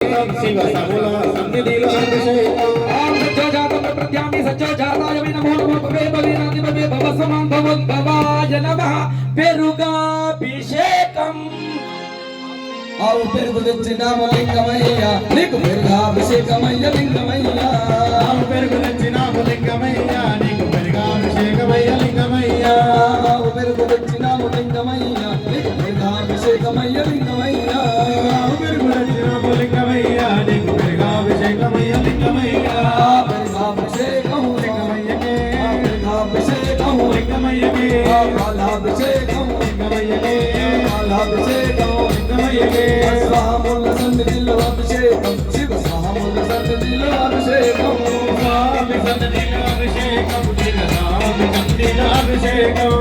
शिव सबला सन्निधिलो अभिषेकम सच्चो जातम प्रत्यामि सच्चो जाताय नमो नमो भवे बलिराजि भवे भवसमं भवद्भवाय नमः पेरुगाभिषेकम आउ पेरुगु తెచ్చినామ లింగమయ్య నీకు పెరుగాభిషేకమయ్య లింగమయ్య ఆవు పెరుగు తెచ్చినామ లింగమయ్య నీకు పెరుగాభిషేకమయ్య లింగమయ్య ఆవు పెరుగు తెచ్చినామ లింగమయ్య నీకు పెరుగాభిషేకమయ్య లింగమయ్య ఆవు పెరుగు తెచ్చినామ లింగమయ్య నీకు పెరుగాభిషేకమయ్య లింగమయ్య పెరుగాభిషేకం లింగమయ్యకే పెరుగాభిషేకం లింగమయ్యకే పాలాభిషేకం లింగమయ్యకే పాలాభిషేకం లింగమయ్యకే స్వాముల సన్నిధిలో అభిషేకం శివ స్వాముల సన్నిధిలో అభిషేకం స్వామి సన్నిధిలో అభిషేకం శివ స్వామి సన్నిధిలో అభిషేకం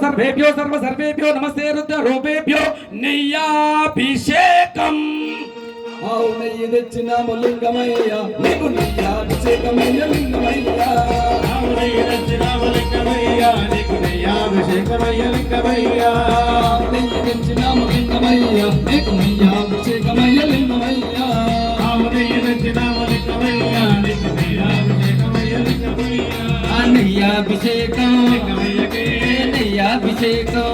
सर्वेभ्यो सर्व सर्वेभ्यो नमस्ते रुद्र रूपेभ्यो नैयाभिषेकम आउ नैय తెచ్చినాము లింగమయ్య నీకు నైయాభిషేకమయ్య లింగమయ్య ఆవు నైయ తెచ్చినాము లింగమయ్య నీకు నైయాభిషేకమయ్య లింగమయ్య నైయ తెచ్చినాము లింగమయ్య నీకు నైయాభిషేకమయ్య లింగమయ్య ఆవు నైయ తెచ్చినాము లింగమయ్య నీకు నైయాభిషేకమయ్య లింగమయ్య నైయాభిషేకం లింగమయ్యకే అభిషేకం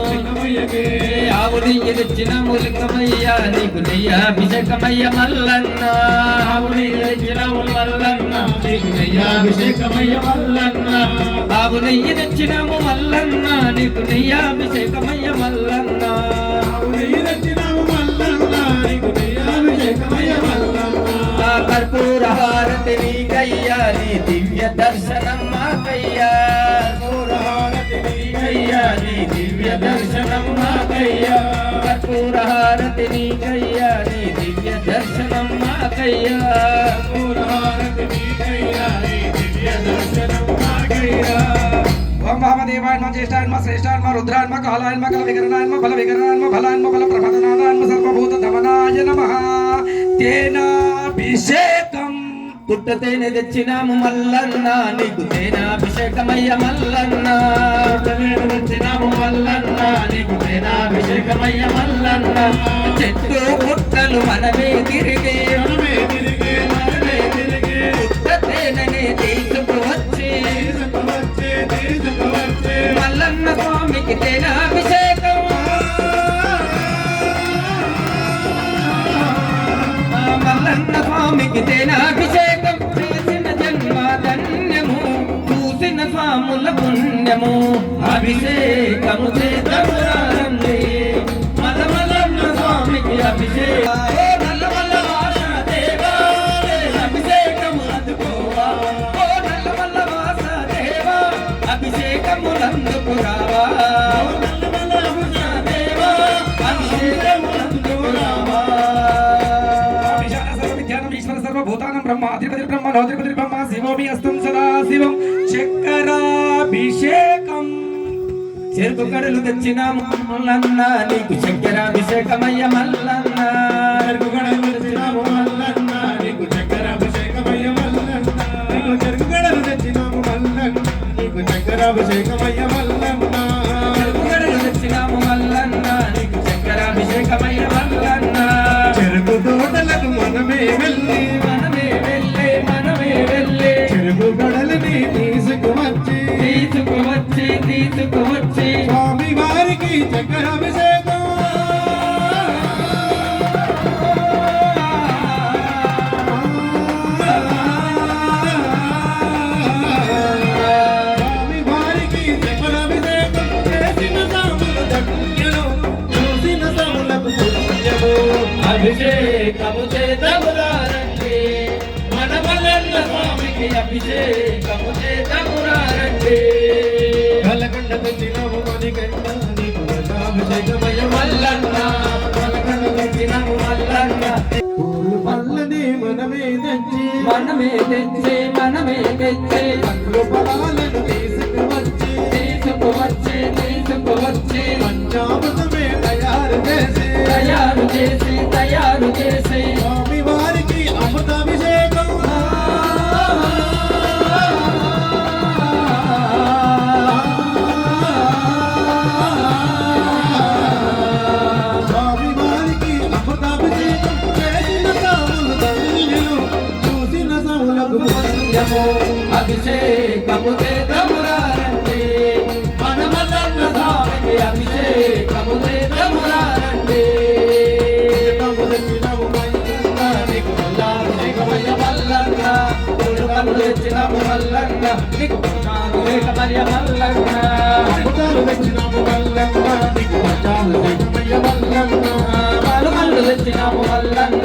ఆవు నెయ్యి తెచ్చినాము లింగమయ్య నీకు నెయ్యాభిషేకమయ్య మల్లన్న ఆవు నెయ్యి తెచ్చినాము మల్లన్న నీకు నెయ్యాభిషేకమయ్య మల్లన్న ఆవు నెయ్యి తెచ్చినాము మల్లన్న నీకు నెయ్యాభిషేకమయ్య మల్లన్న ఆవు నెయ్యి తెచ్చినాము మల్లన్న నీకు నెయ్యాభిషేకమయ్య మల్లన్న కర్పూర హారతి నీకయ్యా నీ దివ్య దర్శనం మాకయ్యా కర్పూర హారతి నీకయ్యా నీ దివ్య దర్శనం మాకయ్యా కర్పూర హారతి నీకయ్యా నీ దివ్య దర్శనం మాకయ్యా కర్పూర హారతి నీకయ్యా నీ దివ్య దర్శనం మాకయ్యా ఓం వామదేవాయ జ్యేష్ఠాయ శ్రేష్ఠాయ రుద్రాయ కాలాయ కల వికరణాయ బల వికరణాయ బలాయ బల ప్రమదనాయ సర్వభూత దమనాయ నమః తేనాభిషేకం పుట్ట తేనె తెచ్చినాము మల్లన్న నీకు తేనాభిషేకమయ్య మల్లన్న తేనె తెచ్చినాము మల్లన్న నీకు తేనాభిషేకమయ్య మల్లన్న చెట్టు పుట్టలు మనమే తిరిగే పుట్ట తేనెని తీసుకువచ్చి మల్లన్న స్వామికి తేనాభిషేకం మల్లన్న స్వామికి తేనాభిషేకం చేసిన జన్మ ధన్యము చూసిన స్వాముల పుణ్యము అభిషేకము చేతమురారండి మల్లన్న స్వామికి అభిషేకం అభిషేకము అందుకోవా ఓ నల్లమల్ల వాస దేవా అభిషేకములందుకురావా सर्वभूतानां ब्रह्म अधिपति ब्रह्म नोधिपति ब्रह्म शिवोमि अस्तं सदा शिवं చక్కెరాభిషేకం చెరుకు గడలు తెచ్చినాము మల్లన్న నీకు చక్కెరాభిషేకమయ్య మల్లన్న చెరుకు గడలు తెచ్చినాము మల్లన్న నీకు చక్కెరాభిషేకమయ్య మల్లన్న నీకు చెరుకు గడలు తెచ్చినాము మల్లన్న నీకు చక్కెరాభిషేకమయ్య మల్లన్న చెరుకు గడలు తెచ్చినాము మల్లన్న నీకు చక్కెరాభిషేకమయ్య మల్లన్న చెరుకు తోటలకు మనమే వెళ్ళి చెరుకు గడలని తీసుకువచ్చి స్వామి వారికి చక్కెరాభిషేకం స్వామి వారికి చక్కెరాభిషేకం చేసిన సాముల ధన్యులు చూసిన సాములకు పుణ్యము అభిషేకము చేతమురారండి మన మల్లన్న స్వామికి అభిషేకము చేతమురారండి కలకండ తెచ్చినాము మణికంఠ నీకు అభిషేకమయ్య మల్లన్న కలకండ తెచ్చినాము మల్లన్న మనమే తెచ్చే పండ్లు ఫలాలను తీసుకువచ్చి పంచామృతమే తయారు చేసి స్వామి వారికి అమృతాభిషేకం స్వామి వారికి అమృతాభిషేకం చేసిన సాములు ధన్యులు చూసిన సాములకు అభిషేకము చేతమురారండి మనమల్లన్న స్వామికి అభిషేకము చేతమురారండి తెచ్చినాము మల్లన్న నీకు తెచ్చినాము మల్లన్న